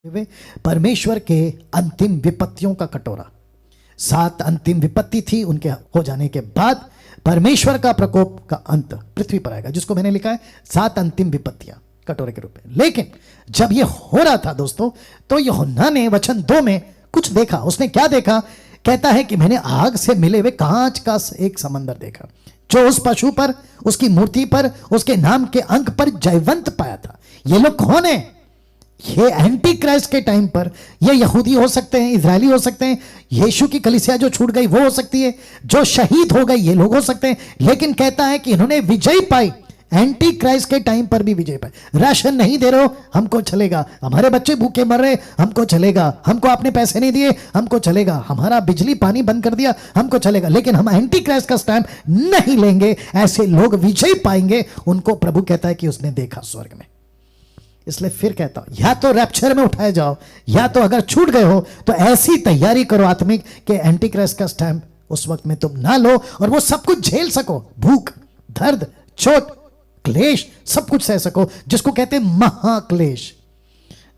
वे परमेश्वर के अंतिम विपत्तियों का कटोरा। 7 अंतिम विपत्ति थी, उनके हो जाने के बाद परमेश्वर का प्रकोप का अंत पृथ्वी पर आएगा, जिसको मैंने लिखा है 7 अंतिम विपत्तियां कटोरे के रूप में। लेकिन जब ये हो रहा था दोस्तों, तो यूहन्ना ने वचन 2 में कुछ देखा। उसने क्या देखा? कहता है कि मैंने आग से मिले हुए कांच का एक समंदर देखा, जो उस पशु पर, उसकी मूर्ति पर, उसके नाम के अंक पर जयवंत पाया था। ये लोग कौन है? ये एंटी क्राइस्ट के टाइम पर ये यहूदी हो सकते हैं, इजरायली हो सकते हैं, यीशु की कलीसिया जो छूट गई वो हो सकती है, जो शहीद हो गए ये लोग हो सकते हैं। लेकिन कहता है कि इन्होंने विजय पाई, एंटी क्राइस्ट के टाइम पर भी विजय पाई। राशन नहीं दे रहे हो, हमको चलेगा। हमारे बच्चे भूखे मर रहे, हमको चलेगा। हमको आपने पैसे नहीं दिए, हमको चलेगा। हमारा बिजली पानी बंद कर दिया, हमको चलेगा। लेकिन हम एंटी क्राइस्ट का स्टैंड नहीं लेंगे। ऐसे लोग विजय पाएंगे। उनको प्रभु कहता है कि उसने देखा स्वर्ग में। इसलिए फिर कहता हूं, या तो रैप्चर में उठाए जाओ, या तो अगर छूट गए हो तो ऐसी तैयारी करो आत्मिक कि एंटी क्राइस्ट का स्टैंप उस वक्त में तुम ना लो और वो सब कुछ झेल सको। भूख, दर्द, चोट, क्लेश, सब कुछ सह सको, जिसको कहते हैं महाक्लेश,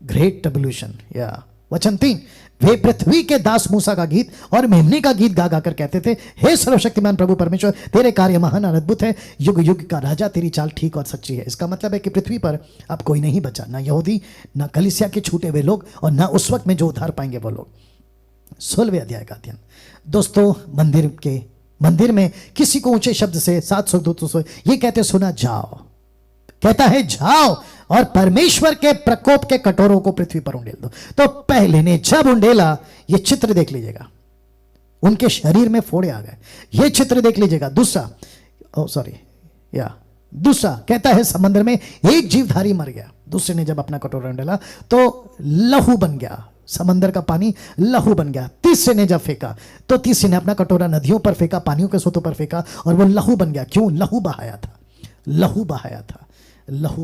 ग्रेट ट्रिब्यूलेशन। या वचन 3, वे पृथ्वी के दास मूसा का गीत और मेमने का गीत गा गा कर कहते थे, हे सर्वशक्तिमान प्रभु परमेश्वर, तेरे कार्य महान और अद्भुत है, युग युग का राजा, तेरी चाल ठीक और सच्ची है। इसका मतलब है कि पृथ्वी पर अब कोई नहीं बचा, ना यहूदी, ना कलीसिया के छूटे हुए लोग, और ना उस वक्त में जो उद्धार पाएंगे वो लोग। 16वें अध्याय का अध्ययन दोस्तों। मंदिर में किसी को ऊंचे शब्द से 7 स्वर्गदूतों से ये कहते सुना, जाओ, कहता है जाओ और परमेश्वर के प्रकोप के कटोरों को पृथ्वी पर उंडेल दो। तो पहले ने जब उंडेला, ये चित्र देख लीजिएगा, उनके शरीर में फोड़े आ गए, ये चित्र देख लीजिएगा। दूसरा कहता है समंदर में एक जीवधारी मर गया। दूसरे ने जब अपना कटोरा उंडेला तो लहू बन गया, समंदर का पानी लहू बन गया। तीसरे ने जब फेंका तो तीसरे ने अपना कटोरा नदियों पर फेंका, पानियों के सोतों पर फेंका, और वो लहू बन गया। क्यों? लहू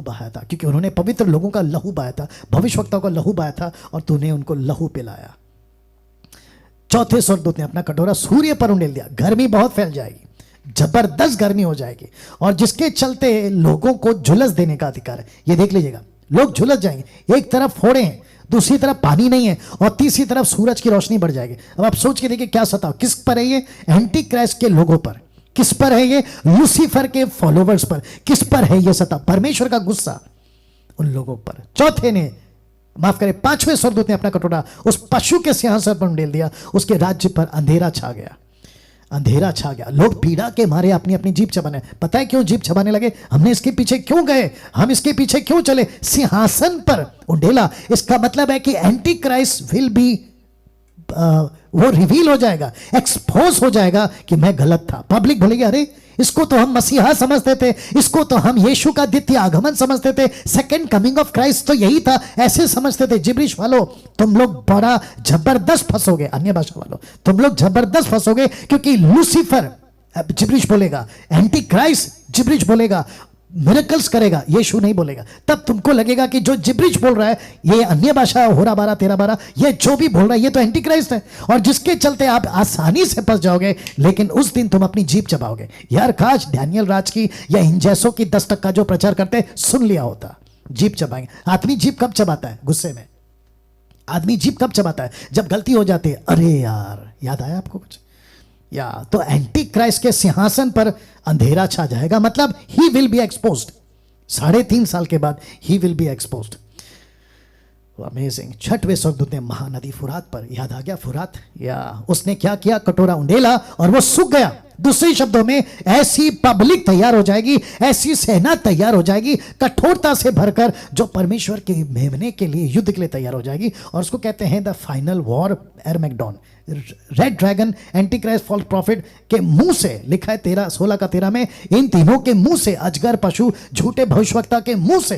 बहाया था, क्योंकि उन्होंने पवित्र लोगों का लहू बहाया था, भविष्यवक्ताओं का लहू बहाया था, और तूने उनको लहू पिलाया। चौथे स्वर्गदूत ने अपना कटोरा सूर्य पर उंडेल दिया। गर्मी बहुत फैल जाएगी, जबरदस्त गर्मी हो जाएगी, और जिसके चलते लोगों को झुलस देने का अधिकार है। ये देख लीजिएगा, लोग झुलस जाएंगे। एक तरफ फोड़े हैं, दूसरी तरफ पानी नहीं है, और तीसरी तरफ सूरज की रोशनी बढ़ जाएगी। अब आप सोच के देखिए क्या सताओ। किस पर है ये? एंटी क्राइस्ट के लोगों पर। किस पर है ये? लूसीफर के फॉलोवर्स पर। किस पर है ये सता? परमेश्वर का गुस्सा उन लोगों पर। पांचवें स्वर्गदूत ने अपना कटोरा उस पशु के सिंहासन पर उंडेल दिया। उसके राज्य पर अंधेरा छा गया। लोग पीड़ा के मारे अपनी अपनी जीभ चबाने। पता है क्यों जीभ चबाने लगे? हमने इसके पीछे क्यों गए, हम इसके पीछे क्यों चले? सिंहासन पर उंडेला। इसका मतलब है कि एंटी क्राइस्ट विल बी वो रिवील हो जाएगा, एक्सपोज हो जाएगा कि मैं गलत था। पब्लिक बोलेगी, अरे इसको तो हम मसीहा समझते थे, इसको तो हम यीशु का द्वितीय आगमन समझते थे, सेकंड कमिंग ऑफ क्राइस्ट तो यही था, ऐसे समझते थे। जिब्रिश वालों, तुम लोग बड़ा जबरदस्त फंसोगे। अन्य भाषा वालों, तुम लोग जबरदस्त फंसोगे, क्योंकि लूसीफर जिब्रिश बोलेगा, एंटी क्राइस्ट जिब्रिश बोलेगा, मिरेकल्स करेगा, यीशु नहीं बोलेगा। तब तुमको लगेगा कि जो जिब्रिश बोल रहा है, ये अन्य भाषा, होरा बारा तेरा बारा, ये जो भी बोल रहा है ये तो एंटी क्राइस्ट है, और जिसके चलते आप आसानी से फंस जाओगे। लेकिन उस दिन तुम अपनी जीभ चबाओगे। यार काश डैनियल राज की या इन जैसों की 10 टक्का जो प्रचार करते सुन लिया होता। जीभ चबाएंगे। आदमी जीभ कब चबाता है? गुस्से में। आदमी जीभ कब चबाता है? जब गलती हो जाती है। अरे यार, याद आया आपको कुछ? या तो एंटी क्राइस्ट के सिंहासन पर अंधेरा छा जाएगा, मतलब ही विल बी एक्सपोज्ड। 3.5 साल के बाद ही विल बी एक्सपोज्ड। अमेजिंग। 6वें स्वर्गदूत ने महानदी फुरात पर, याद आ गया फुरात, या उसने क्या किया? कटोरा उंडेला और वो सूख गया। दूसरे शब्दों में ऐसी पब्लिक तैयार हो जाएगी, ऐसी सेना तैयार हो जाएगी कठोरता से भरकर, जो परमेश्वर के मेमने के लिए, युद्ध के लिए तैयार हो जाएगी। और उसको कहते हैं the final war Armageddon. Red dragon, anti Christ, false prophet के मुंह से, लिखा है 16 का 13 में, इन तीनों के मुंह से, अजगर, पशु, झूठे भविष्यवक्ता के मुंह से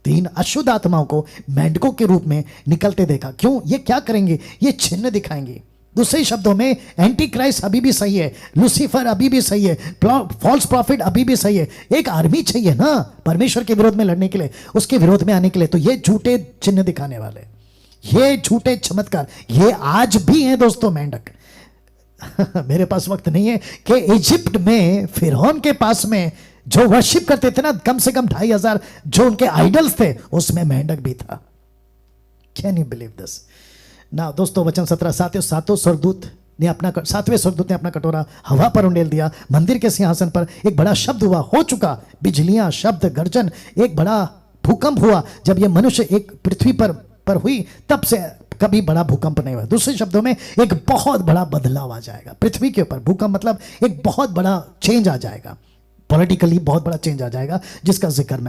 3 अशुद्ध आत्माओं को मेंढकों के रूप में निकलते देखा। क्यों? ये क्या करेंगे? ये चिन्ह दिखाएंगे। दूसरे शब्दों में एंटी क्राइस्ट अभी भी सही है, लूसीफर अभी भी सही है, फॉल्स प्रॉफिट अभी भी सही है। एक आर्मी चाहिए ना परमेश्वर के विरोध में लड़ने के लिए, उसके विरोध में आने के लिए। तो ये झूठे चिन्ह दिखाने वाले, ये झूठे चमत्कार, ये आज भी हैं दोस्तों मेंढक। मेरे पास वक्त नहीं है कि इजिप्ट में फिरौन के पास में जो वर्शिप करते थे ना, कम से कम 2500 जो उनके आइडल्स थे, उसमें मेंढक भी था। Can you believe this? ना दोस्तों, वचन 17, सातवें स्वर्गदूत ने अपना कटोरा हवा पर उंडेल दिया। मंदिर के सिंहासन पर एक बड़ा शब्द हुआ, हो चुका। बिजलियां, शब्द, गर्जन, एक बड़ा भूकंप हुआ। जब ये मनुष्य एक पृथ्वी पर हुई, तब से कभी बड़ा भूकंप नहीं हुआ। दूसरे शब्दों में एक बहुत बड़ा बदलाव आ जाएगा पृथ्वी के ऊपर। भूकंप मतलब एक बहुत बड़ा चेंज आ जाएगा, पॉलिटिकली बहुत बड़ा चेंज आ जाएगा, जिसका जिक्र मैं